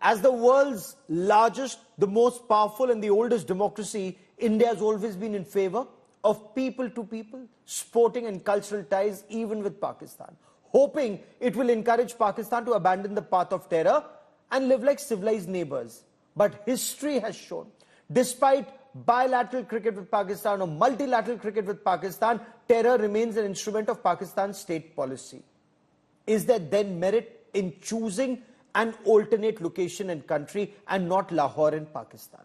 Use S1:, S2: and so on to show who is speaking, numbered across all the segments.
S1: As the world's largest, the most powerful and the oldest democracy, India has always been in favor of people-to-people, sporting and cultural ties even with Pakistan, hoping it will encourage Pakistan to abandon the path of terror and live like civilized neighbors. But history has shown, despite bilateral cricket with Pakistan or multilateral cricket with Pakistan, terror remains an instrument of Pakistan's state policy. Is there then merit in choosing an alternate location and country and not Lahore in Pakistan?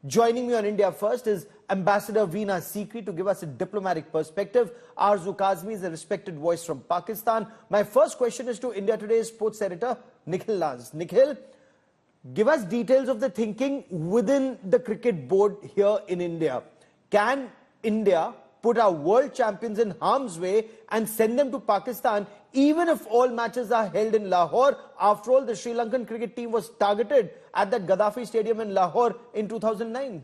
S1: Joining me on India First is Ambassador Veena Sikri to give us a diplomatic perspective. Arzu Kazmi is a respected voice from Pakistan. My first question is to India Today's sports editor, Nikhil Laz. Nikhil, give us details of the thinking within the cricket board here in India. Can India put our world champions in harm's way and send them to Pakistan even if all matches are held in Lahore? After all, the Sri Lankan cricket team was targeted at that Gaddafi Stadium in Lahore in 2009.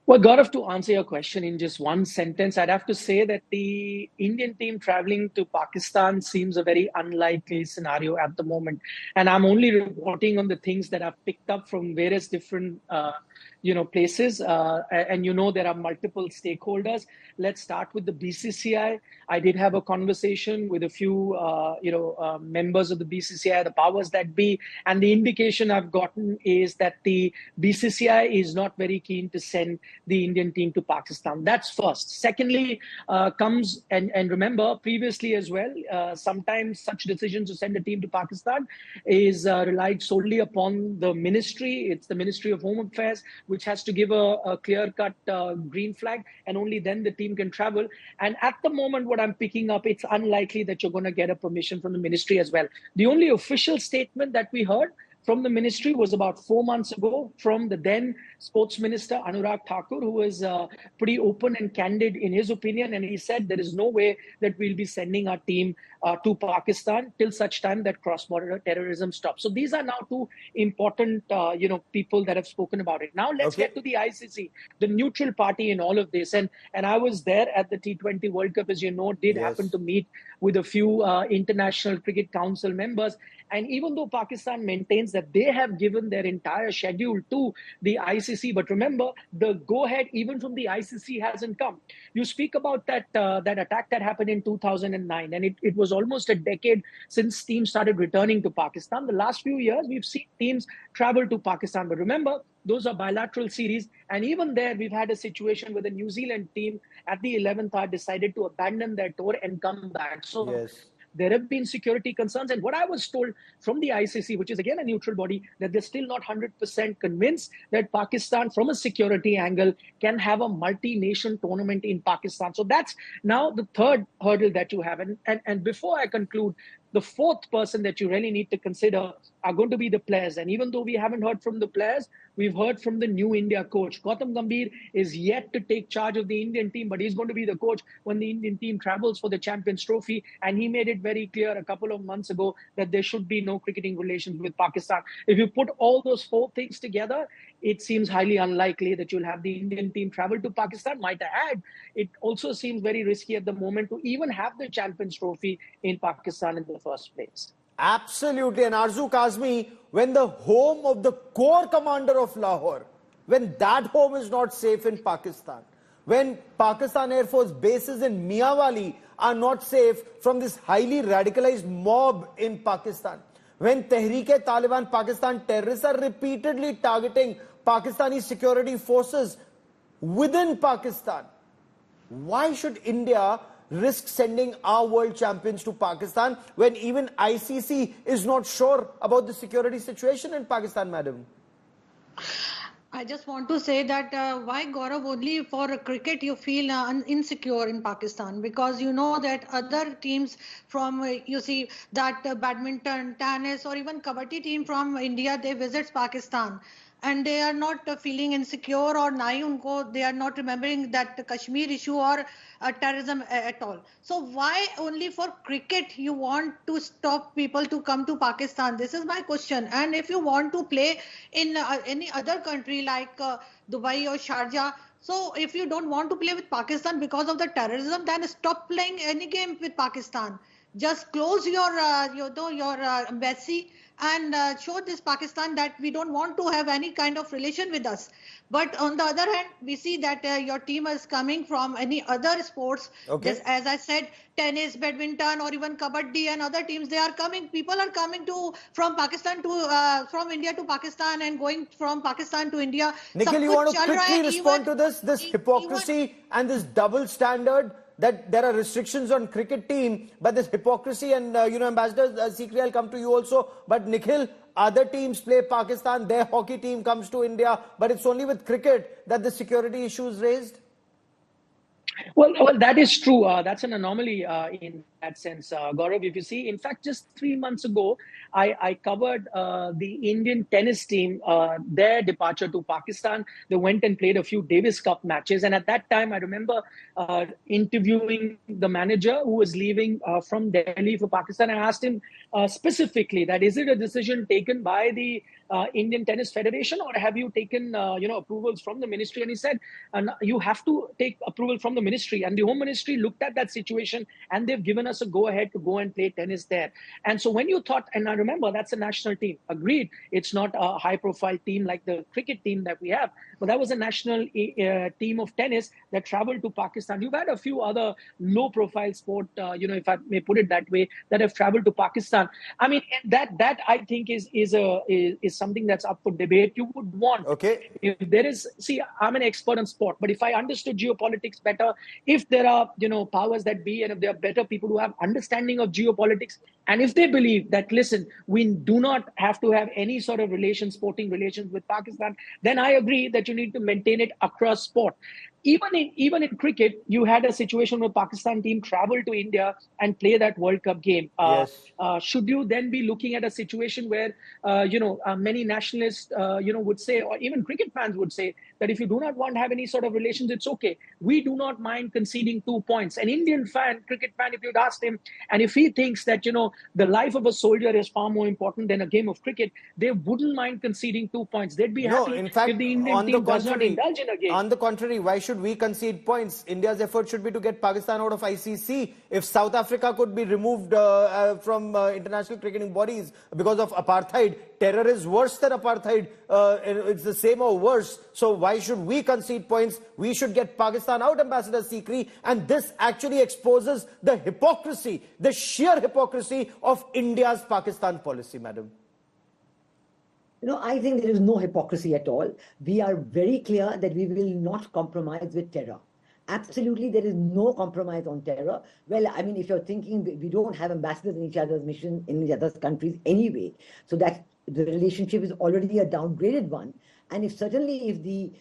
S2: Well, Gaurav, to answer your question in just one sentence, I'd have to say that the Indian team traveling to Pakistan seems a very unlikely scenario at the moment. And I'm only reporting on the things that I've picked up from various different places. And there are multiple stakeholders. Let's start with the BCCI. I did have a conversation with a few, members of the BCCI, the powers that be. And the indication I've gotten is that the BCCI is not very keen to send the Indian team to Pakistan. That's first. Secondly, comes, and remember, previously as well, sometimes such decisions to send a team to Pakistan is relied solely upon the ministry. It's the Ministry of Home Affairs, which has to give a clear-cut green flag, and only then the team can travel. And at the moment, what I'm picking up, it's unlikely that you're going to get a permission from the ministry as well. The only official statement that we heard from the ministry was about 4 months ago from the then sports minister, Anurag Thakur, who was pretty open and candid in his opinion. And he said there is no way that we'll be sending our team to Pakistan till such time that cross-border terrorism stops. So these are now two important, people that have spoken about it. Now let's get to the ICC, the neutral party in all of this. And I was there at the T20 World Cup, as you know, happen to meet with a few International Cricket Council members. And even though Pakistan maintains that they have given their entire schedule to the ICC, but remember, the go-ahead even from the ICC hasn't come. You speak about that attack that happened in 2009, and it was almost a decade since teams started returning to Pakistan. The last few years, we've seen teams travel to Pakistan. But remember, those are bilateral series. And even there, we've had a situation where the New Zealand team at the 11th hour decided to abandon their tour and come back. So there have been security concerns. And what I was told from the ICC, which is again a neutral body, that they're still not 100% convinced that Pakistan, from a security angle, can have a multi-nation tournament in Pakistan. So that's now the third hurdle that you have. And before I conclude, the fourth person that you really need to consider are going to be the players. And even though we haven't heard from the players, we've heard from the new India coach. Gautam Gambhir is yet to take charge of the Indian team, but he's going to be the coach when the Indian team travels for the Champions Trophy. And he made it very clear a couple of months ago that there should be no cricketing relations with Pakistan. If you put all those four things together, it seems highly unlikely that you'll have the Indian team travel to Pakistan. Might I add, it also seems very risky at the moment to even have the Champions Trophy in Pakistan in the first place.
S1: Absolutely. And Arzu Kazmi, when the home of the Corps Commander of Lahore, when that home is not safe in Pakistan, when Pakistan Air Force bases in Miawali are not safe from this highly radicalized mob in Pakistan, when Tehreek-e-Taliban Pakistan terrorists are repeatedly targeting Pakistani security forces within Pakistan, why should India risk sending our world champions to Pakistan when even ICC is not sure about the security situation in Pakistan, madam?
S3: I just want to say that why, Gaurav, only for cricket you feel insecure in Pakistan, because you know that other teams from, badminton, tennis or even kabaddi team from India, they visit Pakistan. And they are not feeling insecure or they are not remembering that Kashmir issue or terrorism at all. So why only for cricket you want to stop people to come to Pakistan? This is my question. And if you want to play in any other country like Dubai or Sharjah, so if you don't want to play with Pakistan because of the terrorism, then stop playing any game with Pakistan. Just close your embassy and show this Pakistan that we don't want to have any kind of relation with us. But on the other hand, we see that your team is coming from any other sports.
S1: Okay.
S3: Just as I said, tennis, badminton, or even kabaddi and other teams, they are coming. People are coming to from Pakistan to from India to Pakistan and going from Pakistan to India.
S1: Nikhil,
S3: सब
S1: you
S3: कुछ
S1: want to
S3: चल रहा
S1: quickly
S3: है,
S1: respond to this
S3: even
S1: hypocrisy and this double standard, that there are restrictions on cricket team, but this hypocrisy and, Ambassador Sikri, I'll come to you also. But Nikhil, other teams play Pakistan, their hockey team comes to India, but it's only with cricket that the security issue is raised?
S2: Well, that is true. That's an anomaly in that sense, Gaurav. If you see, in fact, just 3 months ago, I covered the Indian tennis team, their departure to Pakistan. They went and played a few Davis Cup matches. And at that time, I remember interviewing the manager who was leaving from Delhi for Pakistan. I asked him specifically that, is it a decision taken by the Indian Tennis Federation, or have you taken approvals from the ministry? And he said, you have to take approval from the ministry. And the Home Ministry looked at that situation and they've given us a go-ahead to go and play tennis there. And so when you thought, and I remember that's a national team, agreed, it's not a high-profile team like the cricket team that we have, but that was a national team of tennis that traveled to Pakistan. You've had a few other low-profile sport, if I may put it that way, that have traveled to Pakistan. I mean, that I think is something that's up for debate. You would want,
S1: okay,
S2: if there is, see, I'm an expert on sport, but if I understood geopolitics better, if there are, powers that be, and if there are better people who have understanding of geopolitics, and if they believe that, listen, we do not have to have any sort of sporting relations with Pakistan, then I agree that you need to maintain it across sport. Even in cricket, you had a situation where Pakistan team traveled to India and play that World Cup game.
S1: Yes.
S2: Should you then be looking at a situation where, many nationalists, would say, or even cricket fans would say, that if you do not want to have any sort of relations, it's okay. We do not mind conceding 2 points. An Indian cricket fan, if you'd asked him, and if he thinks that, the life of a soldier is far more important than a game of cricket, they wouldn't mind conceding 2 points. They'd be happy
S1: in fact,
S2: if the Indian team does not indulge in a game.
S1: On the contrary, why should we concede points? India's effort should be to get Pakistan out of ICC. If South Africa could be removed from international cricketing bodies because of apartheid, terror is worse than apartheid. It's the same or worse. So why should we concede points? We should get Pakistan out, Ambassador Sikri. And this actually exposes the hypocrisy, the sheer hypocrisy of India's Pakistan policy, madam.
S4: I think there is no hypocrisy at all. We are very clear that we will not compromise with terror. Absolutely, there is no compromise on terror. Well, I mean, if you're thinking, we don't have ambassadors in each other's mission in each other's countries anyway, so that the relationship is already a downgraded one. And if the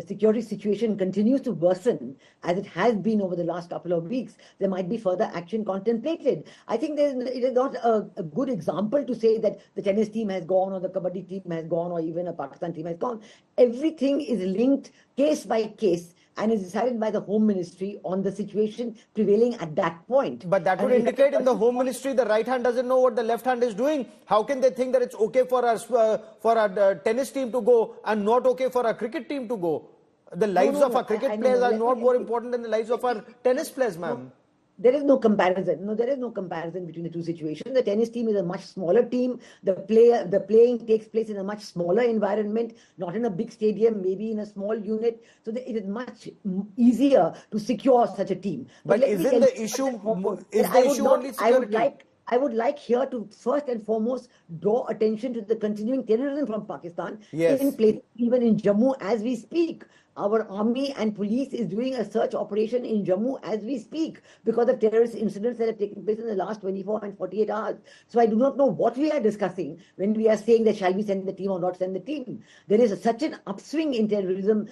S4: security situation continues to worsen, as it has been over the last couple of weeks, there might be further action contemplated. I think it is not a good example to say that the tennis team has gone, or the kabaddi team has gone, or even a Pakistan team has gone. Everything is linked case by case and is decided by the Home Ministry on the situation prevailing at that point.
S1: But that would indicate in the Home Ministry, the right hand doesn't know what the left hand is doing. How can they think that it's okay for our tennis team to go and not okay for our cricket team to go? The lives of our cricket players are not more important than the lives of our tennis players, ma'am.
S4: There is no comparison. No, there is no comparison between the two situations. The tennis team is a much smaller team. The playing takes place in a much smaller environment, not in a big stadium, maybe in a small unit. So it is much easier to secure such a team.
S1: But isn't the issue only security?
S4: I would like here to first and foremost draw attention to the continuing terrorism from Pakistan in place, even in Jammu as we speak. Our army and police is doing a search operation in Jammu as we speak because of terrorist incidents that have taken place in the last 24 and 48 hours. So I do not know what we are discussing when we are saying that shall we send the team or not send the team. There is such an upswing in terrorism,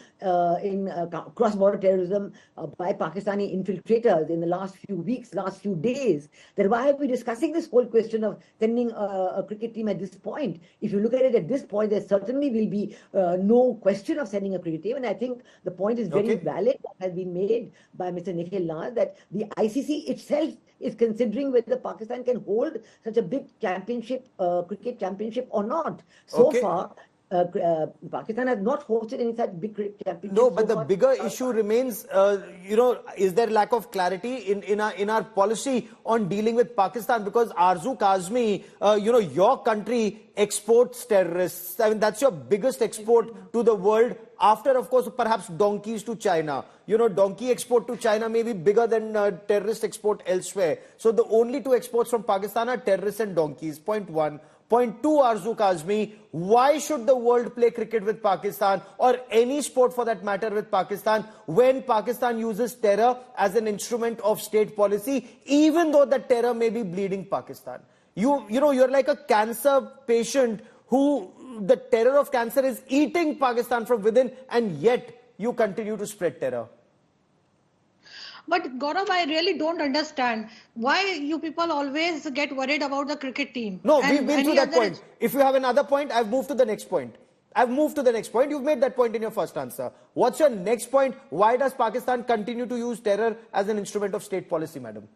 S4: in cross-border terrorism by Pakistani infiltrators in the last few weeks, last few days, that why are we discussing this whole question of sending a cricket team at this point? If you look at it at this point, there certainly will be no question of sending a cricket team. And I think the point is very valid that has been made by Mr. Nikhil Naz, that the ICC itself is considering whether Pakistan can hold such a big championship, cricket championship or not. So far, Pakistan has not hosted any such big cricket championship.
S1: No, but the bigger issue remains, is there lack of clarity in our policy on dealing with Pakistan? Because Arzu Kazmi, your country exports terrorists. I mean, that's your biggest export to the world after, of course, perhaps donkeys to China. Donkey export to China may be bigger than terrorist export elsewhere. So the only two exports from Pakistan are terrorists and donkeys. Point one. Point two, Arzu Kazmi, why should the world play cricket with Pakistan or any sport for that matter with Pakistan when Pakistan uses terror as an instrument of state policy, even though the terror may be bleeding Pakistan? You're like a cancer patient who the terror of cancer is eating Pakistan from within, and yet you continue to spread terror.
S3: But Gaurav, I really don't understand why you people always get worried about the cricket team.
S1: No, we've been to that point. If you have another point, I've moved to the next point. You've made that point in your first answer. What's your next point? Why does Pakistan continue to use terror as an instrument of state policy, madam?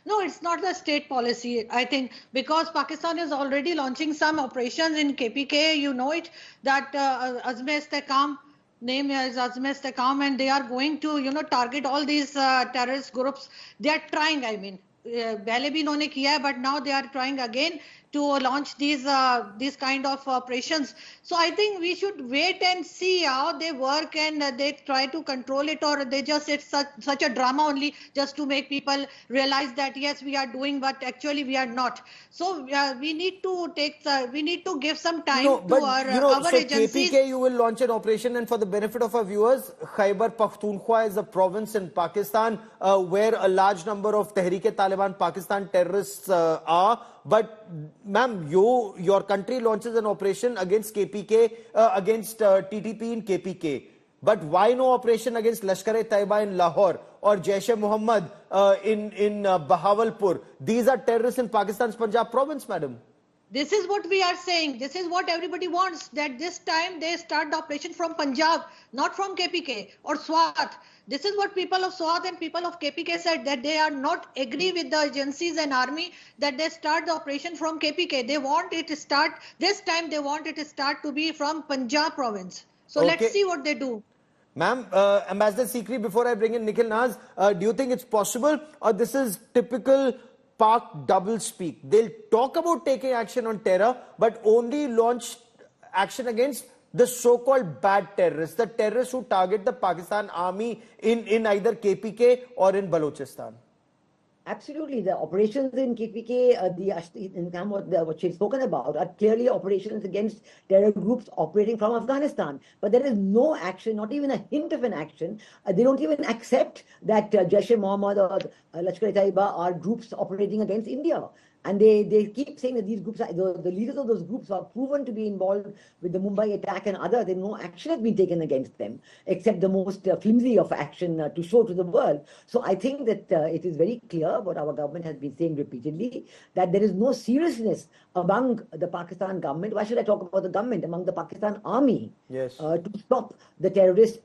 S3: No, it's not the state policy. I think because Pakistan is already launching some operations in KPK, you know it, that Azm-e-Istehkam, name is Azm-e-Istehkam, and they are going to, target all these terrorist groups. They are trying, I mean, pehle bhi inhone kiya hai, but now they are trying again to launch these kind of operations. So I think we should wait and see how they work, and they try to control it, or they just, it's such a drama only just to make people realize that yes, we are doing, but actually we are not. So we need to give some time to our agencies.
S1: KPK, you will launch an operation, and for the benefit of our viewers, Khyber Pakhtunkhwa is a province in Pakistan where a large number of Tehreek-e-Taliban Pakistan terrorists are. But ma'am, your country launches an operation against KPK, against TTP in KPK. But why no operation against Lashkar-e-Taiba in Lahore or Jaish-e-Mohammed in Bahawalpur? These are terrorists in Pakistan's Punjab province, madam.
S3: This is what we are saying. This is what everybody wants, that this time they start the operation from Punjab, not from KPK or Swat. This is what people of Swat and people of KPK said, that they are not agree with the agencies and army that they start the operation from KPK. They want it to start, this time they want it to start to be from Punjab province. So let's see what they do.
S1: Ma'am, Ambassador Sikri, before I bring in Nikhil Naz, do you think it's possible, or this is typical Pak double speak? They'll talk about taking action on terror, but only launch action against the so-called bad terrorists, the terrorists who target the Pakistan army in either KPK or in Balochistan.
S4: Absolutely. The operations in KPK, what she's spoken about, are clearly operations against terror groups operating from Afghanistan. But there is no action, not even a hint of an action. They don't even accept that Jaish-e-Mohammed or Lashkar-e-Taiba are groups operating against India. And they keep saying that these groups, the leaders of those groups are proven to be involved with the Mumbai attack and others, and no action has been taken against them, except the most flimsy of action to show to the world. So I think that it is very clear what our government has been saying repeatedly, that there is no seriousness among the Pakistan government. Why should I talk about the government? Among the Pakistan army,
S1: yes,
S4: to stop the terrorists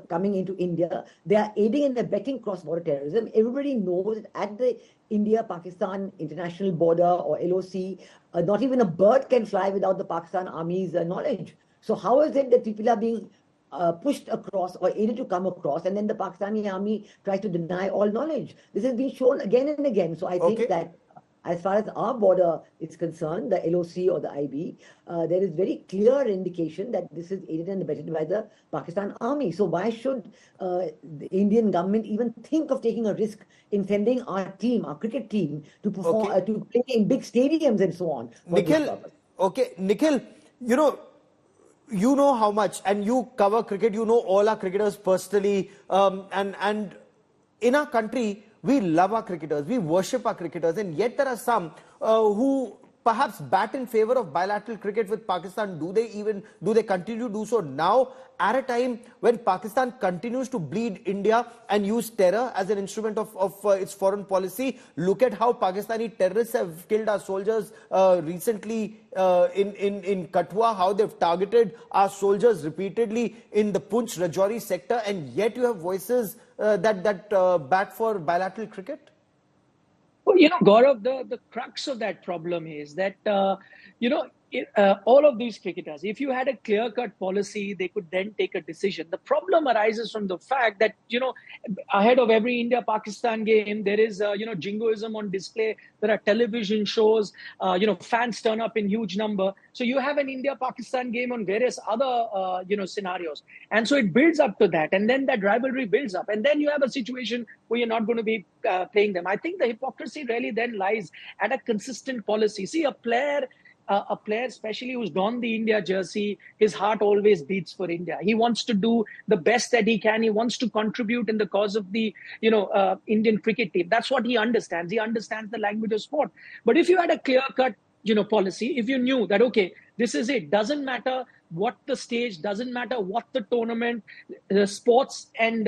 S4: coming into India. They are aiding and abetting cross-border terrorism. Everybody knows that at the India-Pakistan international border or LOC, not even a bird can fly without the Pakistan army's knowledge. So how is it that people are being pushed across or aided to come across, and then the Pakistani army tries to deny all knowledge? This has been shown again and again. So I think that as far as our border is concerned, the LOC or the IB, there is very clear indication that this is aided and abetted by the Pakistan army. So why should the Indian government even think of taking a risk in sending our team, our cricket team, to perform, to play in big stadiums and so on?
S1: Nikhil, Nikhil, you know how much, and you cover cricket, you know all our cricketers personally, and in our country, we love our cricketers, we worship our cricketers, and yet there are some who perhaps bat in favor of bilateral cricket with Pakistan. Do they continue to do so now, at a time when Pakistan continues to bleed India and use terror as an instrument of its foreign policy? Look at how Pakistani terrorists have killed our soldiers recently in Kathua, how they've targeted our soldiers repeatedly in the Poonch Rajouri sector, and yet you have voices that bat for bilateral cricket?
S2: Well, Gaurav, the crux of that problem is that all of these cricketers, if you had a clear-cut policy, they could then take a decision. The problem arises from the fact that, ahead of every India-Pakistan game, there is, jingoism on display. There are television shows, fans turn up in huge number. So you have an India-Pakistan game on various other, scenarios. And so it builds up to that. And then that rivalry builds up. And then you have a situation where you're not going to be playing them. I think the hypocrisy really then lies at a consistent policy. See, a player, especially who's donned the India jersey, his heart always beats for India. He wants to do the best that he can. He wants to contribute in the cause of the, Indian cricket team. That's what he understands. He understands the language of sport. But if you had a clear-cut, policy, if you knew that, okay, this is it, doesn't matter what the stage, doesn't matter what the tournament, the sports and,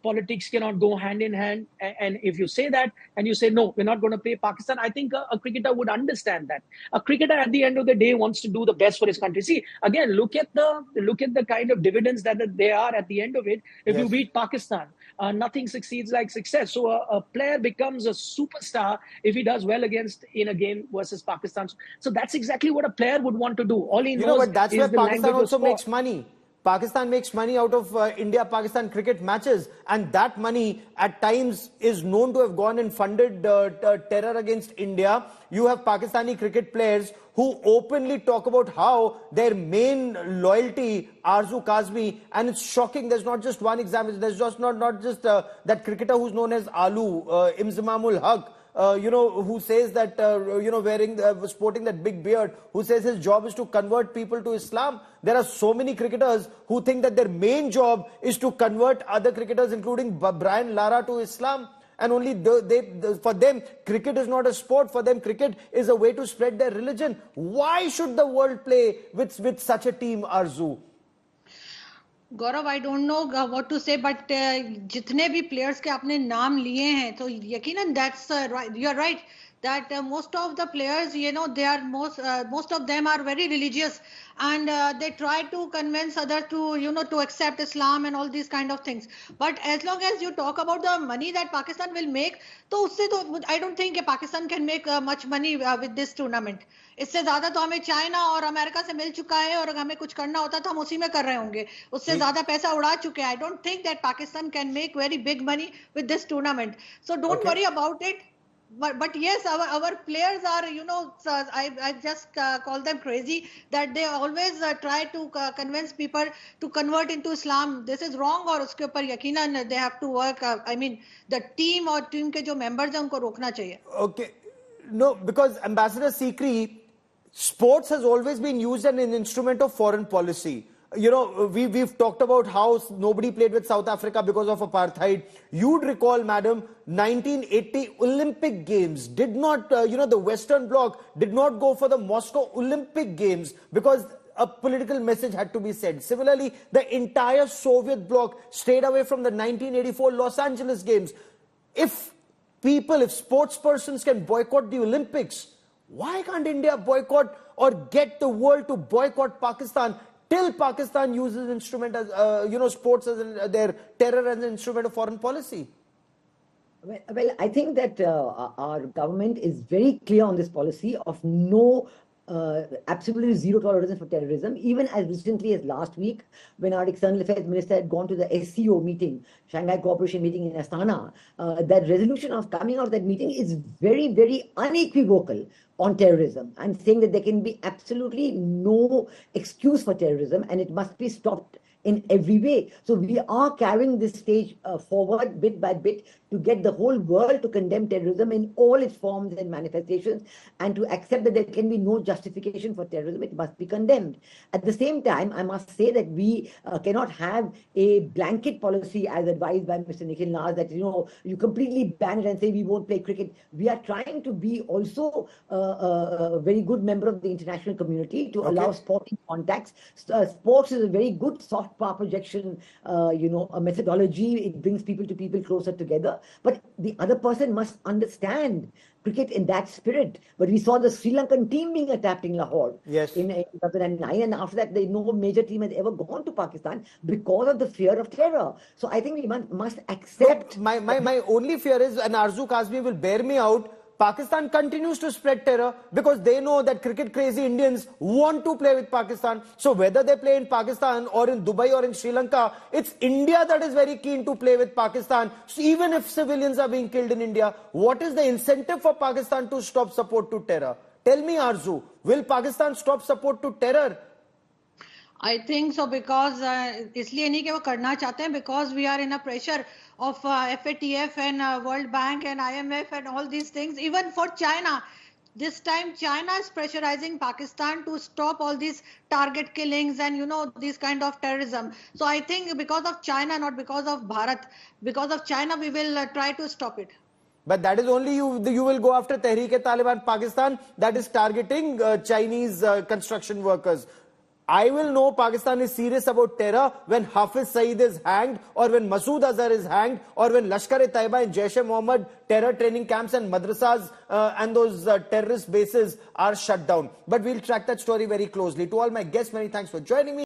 S2: politics cannot go hand in hand. And if you say that and you say, no, we're not going to play Pakistan, I think a cricketer would understand that. A cricketer at the end of the day wants to do the best for his country. See, again, look at the kind of dividends that they are at the end of it. If you beat Pakistan, nothing succeeds like success. So a player becomes a superstar if he does well in a game versus Pakistan. So that's exactly what a player would want to do. All he knows
S1: but that's
S2: is
S1: where
S2: the
S1: Pakistan
S2: language
S1: also
S2: of sport.
S1: makes money. Pakistan makes money out of India-Pakistan cricket matches, and that money at times is known to have gone and funded terror against India. You have Pakistani cricket players who openly talk about how their main loyalty, Arzu Kazmi, and it's shocking, there's not just one example, there's just not just that cricketer who's known as Alu, Imzamamul Haq, who says that, sporting that big beard, who says his job is to convert people to Islam. There are so many cricketers who think that their main job is to convert other cricketers, including Brian Lara, to Islam. And only for them, cricket is not a sport. For them, cricket is a way to spread their religion. Why should the world play with such a team, Arzu?
S3: Gaurav I don't know what to say but जितने भी players के आपने नाम लिए हैं तो यकीनन that's you are right that most of the players, they are most of them are very religious, and they try to convince others to, to accept Islam and all these kind of things. But as long as you talk about the money that Pakistan will make, तो उससे तो I don't think Pakistan can make much money with this tournament. इससे ज्यादा तो हमें China और America से मिल चुका है, और अगर हमें कुछ करना होता तो हम उसी में कर रहे होंगे. उससे ज्यादा पैसा उड़ा चुके हैं. I don't think that Pakistan can make very big money with this tournament. So don't worry about it. But yes, our players are, I just call them crazy, that they always try to convince people to convert into Islam. This is wrong, और उसके ऊपर यकीनन they have to work. I mean, the team और team के जो members हैं उनको रोकना चाहिए.
S1: Okay, no, because Ambassador Sikri, sports has always been used as an instrument of foreign policy. We've talked about how nobody played with South Africa because of apartheid. You'd recall, madam, 1980 Olympic Games did not, the Western Bloc did not go for the Moscow Olympic Games because a political message had to be said. Similarly, the entire Soviet bloc stayed away from the 1984 Los Angeles Games. If sports persons can boycott the Olympics, why can't India boycott or get the world to boycott Pakistan till Pakistan uses instrument as, sports as their terror as an instrument of foreign policy?
S4: Well, I think that our government is very clear on this policy of no, absolutely zero tolerance for terrorism. Even as recently as last week, when our external affairs minister had gone to the SCO meeting, Shanghai Cooperation meeting in Astana, that resolution of coming out of that meeting is very, very unequivocal on terrorism, and saying that there can be absolutely no excuse for terrorism and it must be stopped in every way. So we are carrying this stage forward bit by bit to get the whole world to condemn terrorism in all its forms and manifestations, and to accept that there can be no justification for terrorism. It must be condemned. At the same time, I must say that we cannot have a blanket policy as advised by Mr. Nikhil Naz, that you completely ban it and say we won't play cricket. We are trying to be also a very good member of the international community to allow sporting contacts. Sports is a very good soft power projection, a methodology. It brings people to people closer together. But the other person must understand cricket in that spirit. But we saw the Sri Lankan team being attacked in Lahore in 2009, and after that, no major team has ever gone to Pakistan because of the fear of terror. So I think we must accept.
S1: No, my only fear is, and Arzu Kazmi will bear me out, Pakistan continues to spread terror because they know that cricket crazy Indians want to play with Pakistan. So whether they play in Pakistan or in Dubai or in Sri Lanka, it's India that is very keen to play with Pakistan. So even if civilians are being killed in India, what is the incentive for Pakistan to stop support to terror? Tell me, Arzu, will Pakistan stop support to terror?
S3: I think so, because इसलिए नहीं कि वो करना चाहते हैं, because we are in a pressure of FATF and World Bank and IMF and all these things. Even for China, this time China is pressurizing Pakistan to stop all these target killings and these kind of terrorism. So I think because of China, not because of Bharat, because of China, we will try to stop it.
S1: But that is only you will go after Tehreek-e-Taliban Pakistan that is targeting Chinese construction workers. I will know Pakistan is serious about terror when Hafiz Saeed is hanged, or when Masood Azhar is hanged, or when Lashkar-e-Taiba and Jaish-e-Mohammed terror training camps and madrasas and those terrorist bases are shut down. But we'll track that story very closely. To all my guests, many thanks for joining me.